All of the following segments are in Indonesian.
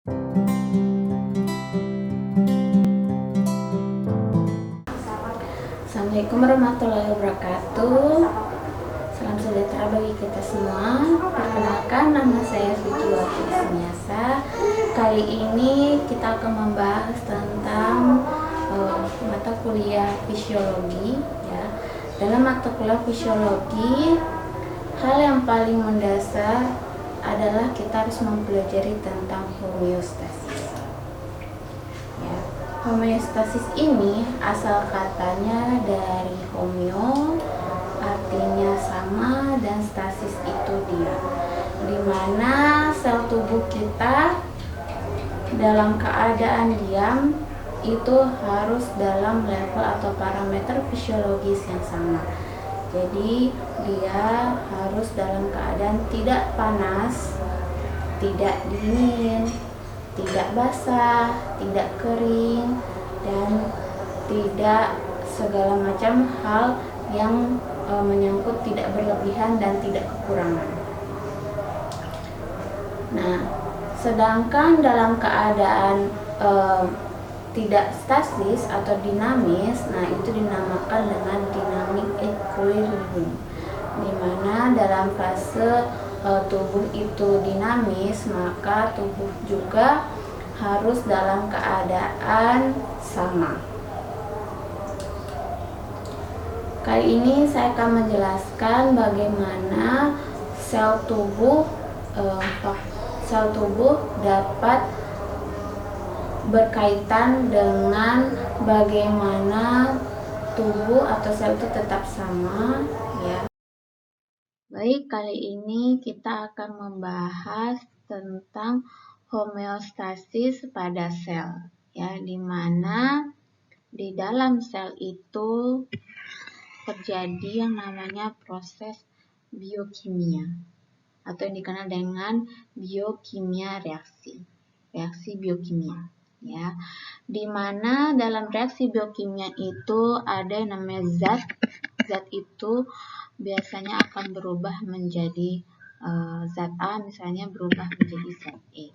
Assalamualaikum warahmatullahi wabarakatuh. Salam sejahtera bagi kita semua. Perkenalkan, nama saya Vicky Wati Ismiasa. Kali ini kita akan membahas tentang mata kuliah fisiologi. Ya. Dalam mata kuliah fisiologi, hal yang paling mendasar adalah kita harus mempelajari tentang homeostasis. Ya. Homeostasis ini asal katanya dari homeo, artinya sama, dan stasis itu diam, dimana sel tubuh kita dalam keadaan diam itu harus dalam level atau parameter fisiologis yang sama. Jadi dia harus dalam keadaan tidak panas, tidak dingin, tidak basah, tidak kering, dan tidak segala macam hal yang menyangkut tidak berlebihan dan tidak kekurangan. Nah, sedangkan dalam keadaan tidak statis atau dinamis, nah itu dinamakan dengan dynamic equilibrium, di mana dalam fase tubuh itu dinamis, maka tubuh juga harus dalam keadaan sama. Kali ini saya akan menjelaskan bagaimana sel tubuh dapat berkaitan dengan bagaimana tubuh atau sel itu tetap sama, ya. Baik, kali ini kita akan membahas tentang homeostasis pada sel, ya, di mana di dalam sel itu terjadi yang namanya proses biokimia atau yang dikenal dengan biokimia reaksi biokimia, ya, di mana dalam reaksi biokimia itu ada yang namanya zat itu biasanya akan berubah menjadi zat A, misalnya berubah menjadi zat E.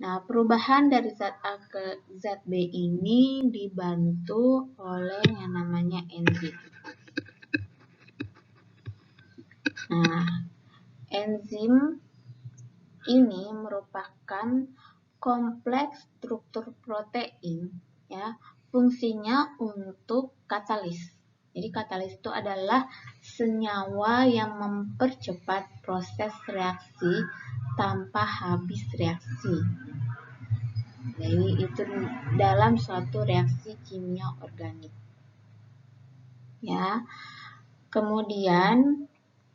Nah, perubahan dari zat A ke zat B ini dibantu oleh yang namanya enzim. Nah, enzim ini merupakan kompleks struktur protein, ya, fungsinya untuk katalis. Jadi katalis itu adalah senyawa yang mempercepat proses reaksi tanpa habis reaksi. Jadi itu dalam suatu reaksi kimia organik. Ya. Kemudian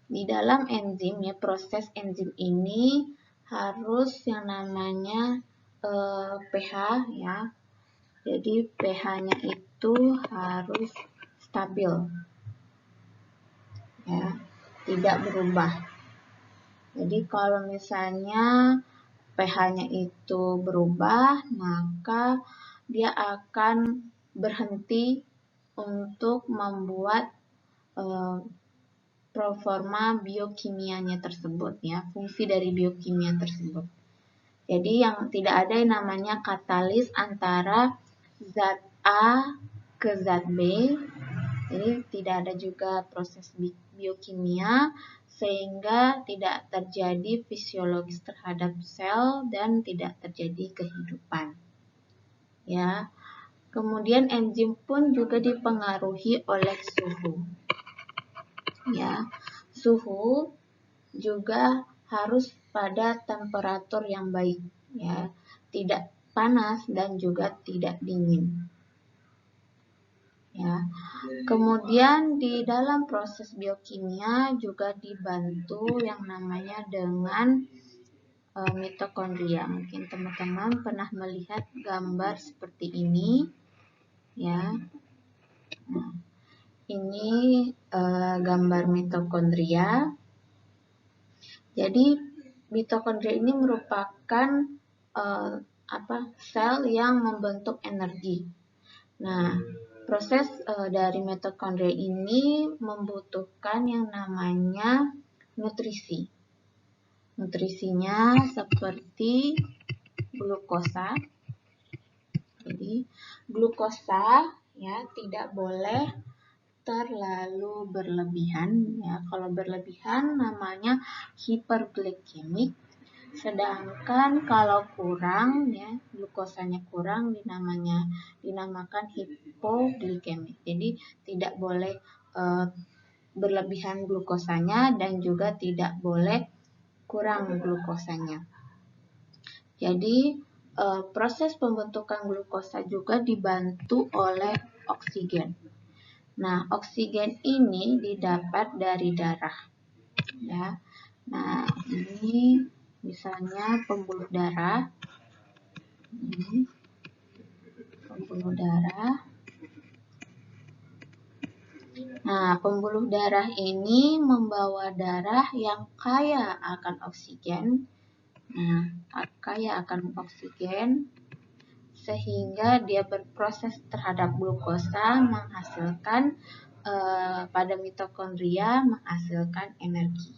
di dalam enzim, ya, proses enzim ini harus yang namanya pH, ya. Jadi pH-nya itu harus stabil, ya, tidak berubah. Jadi kalau misalnya pH-nya itu berubah, maka dia akan berhenti untuk membuat performa biokimianya tersebut, ya, fungsi dari biokimia tersebut. Jadi yang tidak ada yang namanya katalis antara zat A ke zat B. Jadi tidak ada juga proses biokimia sehingga tidak terjadi fisiologis terhadap sel dan tidak terjadi kehidupan. Ya. Kemudian enzim pun juga dipengaruhi oleh suhu. Ya. Suhu juga harus pada temperatur yang baik, ya. Tidak panas dan juga tidak dingin. Ya. Kemudian di dalam proses biokimia juga dibantu yang namanya dengan mitokondria. Mungkin teman-teman pernah melihat gambar seperti ini, ya. Nah, ini gambar mitokondria. Jadi mitokondria ini merupakan sel yang membentuk energi. Nah, proses dari mitokondria ini membutuhkan yang namanya nutrisi. Nutrisinya seperti glukosa. Jadi glukosa ya tidak boleh terlalu berlebihan ya. Kalau berlebihan namanya hiperglikemik. Sedangkan kalau kurang ya, glukosanya kurang dinamakan hipoglikemik. Jadi tidak boleh berlebihan glukosanya dan juga tidak boleh kurang glukosanya. Jadi proses pembentukan glukosa juga dibantu oleh oksigen. Nah, oksigen ini didapat dari darah. Ya. Nah, ini misalnya pembuluh darah. Ini pembuluh darah. Nah, pembuluh darah ini membawa darah yang kaya akan oksigen. Nah, kaya akan oksigen sehingga dia berproses terhadap glukosa menghasilkan pada mitokondria menghasilkan energi.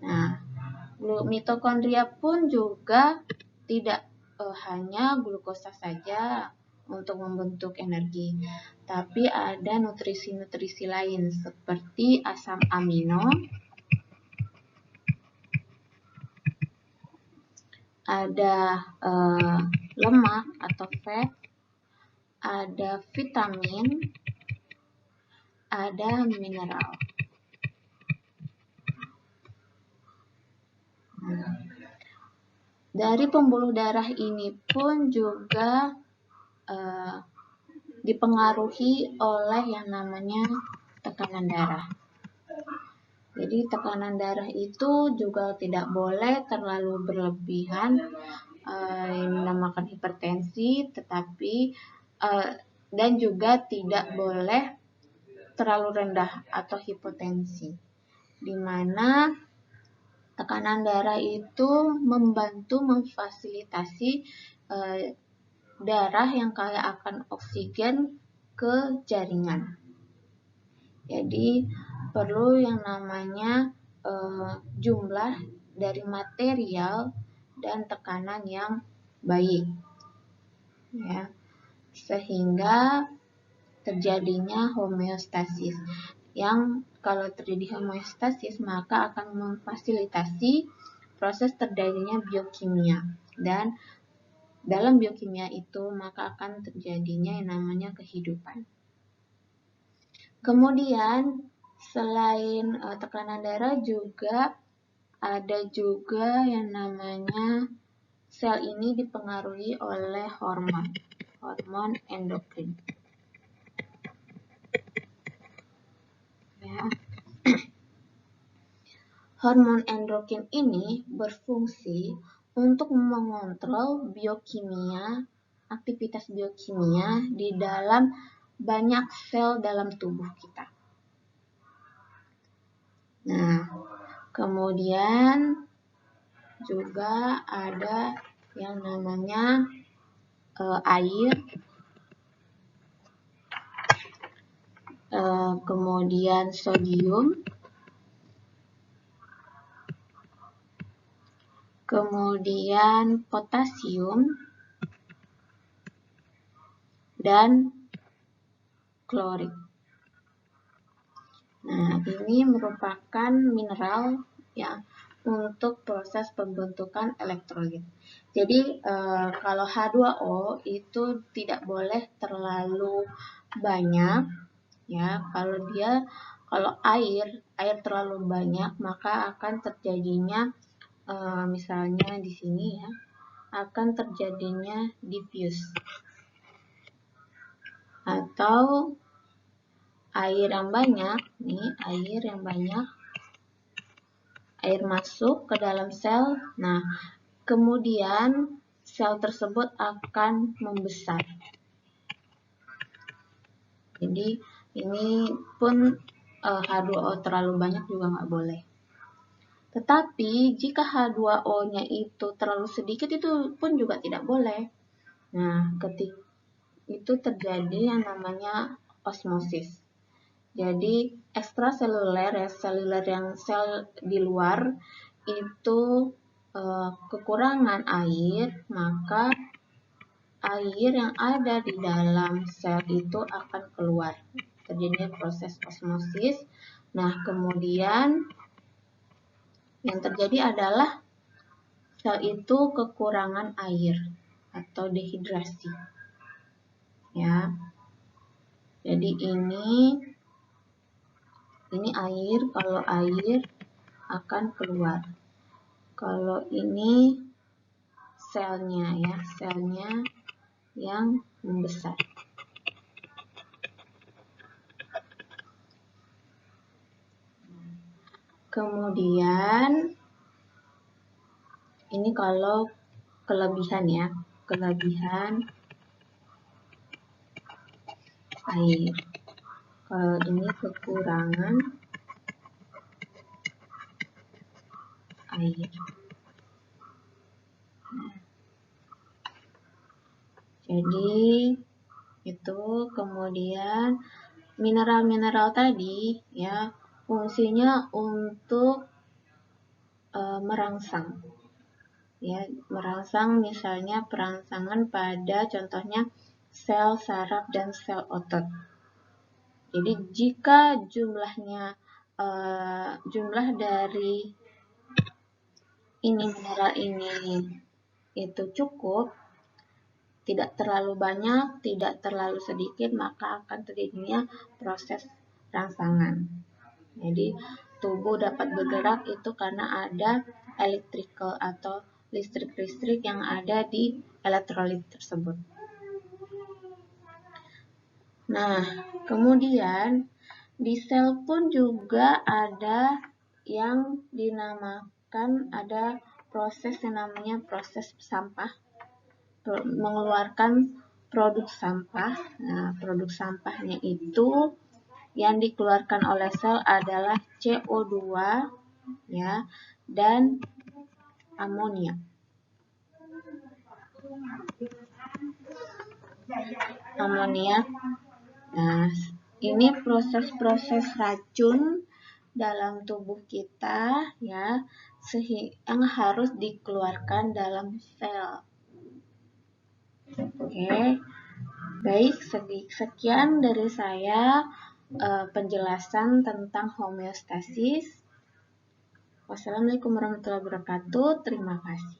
Nah, mitokondria pun juga tidak hanya glukosa saja untuk membentuk energi, tapi ada nutrisi-nutrisi lain seperti asam amino, ada lemak atau fat, ada vitamin, ada mineral. Dari pembuluh darah ini pun juga dipengaruhi oleh yang namanya tekanan darah. Jadi tekanan darah itu juga tidak boleh terlalu berlebihan, dinamakan hipertensi, tetapi dan juga tidak boleh terlalu rendah atau hipotensi, di mana tekanan darah itu membantu memfasilitasi darah yang kaya akan oksigen ke jaringan. Jadi perlu yang namanya jumlah dari material dan tekanan yang baik, ya, sehingga terjadinya homeostasis. Yang kalau terjadi homeostasis maka akan memfasilitasi proses terjadinya biokimia, dan dalam biokimia itu maka akan terjadinya yang namanya kehidupan. Kemudian selain tekanan darah juga ada juga yang namanya sel ini dipengaruhi oleh hormon endokrin. Ya. Hormon endokrin ini berfungsi untuk mengontrol biokimia, aktivitas biokimia di dalam banyak sel dalam tubuh kita. Nah, kemudian juga ada yang namanya air, kemudian sodium, kemudian potasium, dan klorit. Nah, ini merupakan mineral ya untuk proses pembentukan elektrolit. Jadi kalau H2O itu tidak boleh terlalu banyak ya. Kalau air terlalu banyak maka akan terjadinya misalnya di sini ya, akan terjadinya diffuse atau air yang banyak, air masuk ke dalam sel. Nah, kemudian sel tersebut akan membesar. Jadi ini pun H2O terlalu banyak juga nggak boleh. Tetapi jika H2O-nya itu terlalu sedikit itu pun juga tidak boleh. Nah, ketika itu terjadi yang namanya osmosis. Jadi ekstraseluler ya, seluler yang sel di luar itu kekurangan air, maka air yang ada di dalam sel itu akan keluar. Terjadinya proses osmosis. Nah, kemudian yang terjadi adalah sel itu kekurangan air atau dehidrasi. Ya. Jadi ini air, kalau air akan keluar. Kalau ini selnya ya, selnya yang membesar. Kemudian ini kalau kelebihan ya, kelebihan air. Kalau ini kekurangan air. Jadi itu kemudian mineral-mineral tadi ya fungsinya untuk merangsang. Ya, merangsang misalnya perangsangan pada contohnya sel saraf dan sel otot. Jadi jika jumlah dari mineral ini itu cukup, tidak terlalu banyak, tidak terlalu sedikit, maka akan terjadinya proses rangsangan. Jadi tubuh dapat bergerak itu karena ada electrical atau listrik-listrik yang ada di elektrolit tersebut. Nah, kemudian di sel pun juga ada yang dinamakan, ada proses yang namanya proses sampah, mengeluarkan produk sampah. Nah, produk sampahnya itu yang dikeluarkan oleh sel adalah CO2 ya dan amonia. Nah, ini proses-proses racun dalam tubuh kita ya, yang harus dikeluarkan dalam sel. Oke. Baik, sekian dari saya penjelasan tentang homeostasis. Wassalamualaikum warahmatullahi wabarakatuh. Terima kasih.